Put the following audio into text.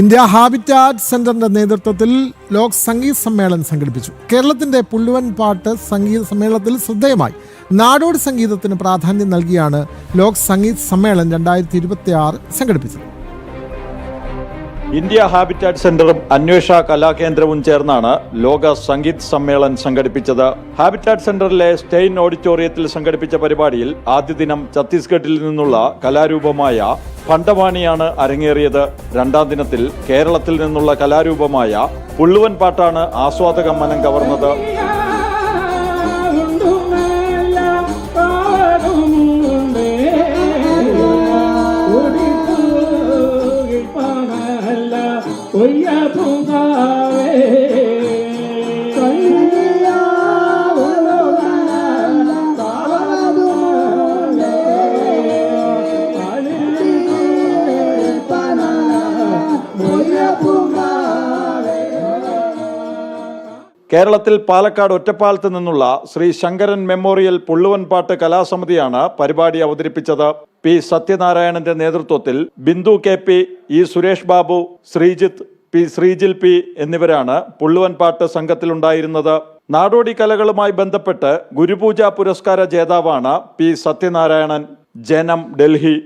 India habitat സെന്ററിന്റെ നേതൃത്വത്തിൽ ലോക് സംഗീത് സമ്മേളനം സംഘടിപ്പിച്ചു. കേരളത്തിന്റെ പുള്ളുവൻ പാട്ട് സംഗീത സമ്മേളനത്തിൽ ശ്രദ്ധേയമായി നാടോടി സംഗീതത്തിന് പ്രാധാന്യം നൽകിയാണ് ലോക് സംഗീത് സമ്മേളനം 2026 സംഘടിപ്പിച്ചത്. ഇന്ത്യ ഹാബിറ്റാറ്റ് സെന്ററും അന്വേഷ കലാകേന്ദ്രവും ചേർന്നാണ് ലോക സംഗീത് സമ്മേളനം സംഘടിപ്പിച്ചത്. ഹാബിറ്റാറ്റ് സെന്ററിലെ സ്റ്റെയിൻ ഓഡിറ്റോറിയത്തിൽ സംഘടിപ്പിച്ച പരിപാടിയിൽ ആദ്യ ദിനം ഛത്തീസ്ഗഡിൽ നിന്നുള്ള കലാരൂപമായ ഭണ്ഡവാണിയാണ് അരങ്ങേറിയത്. രണ്ടാം ദിനത്തിൽ കേരളത്തിൽ നിന്നുള്ള കലാരൂപമായ പുള്ളുവൻ പാട്ടാണ് ആസ്വാദക മനം കവർന്നത്. കേരളത്തിൽ പാലക്കാട് ഒറ്റപ്പാലത്ത് നിന്നുള്ള ശ്രീ ശങ്കരൻ മെമ്മോറിയൽ പുള്ളുവൻ പാട്ട് കലാസമിതിയാണ് പരിപാടി അവതരിപ്പിച്ചത്. പി സത്യനാരായണന്റെ നേതൃത്വത്തിൽ Bindu KP, E Suresh Babu, Sreejith P, Sreejil P എന്നിവരാണ് പുള്ളുവൻ പാട്ട് സംഘത്തിലുണ്ടായിരുന്നത്. നാടോടി കലകളുമായി ബന്ധപ്പെട്ട് ഗുരുപൂജ പുരസ്കാര ജേതാവാണ് പി സത്യനാരായണൻ. ജനം, ഡൽഹി.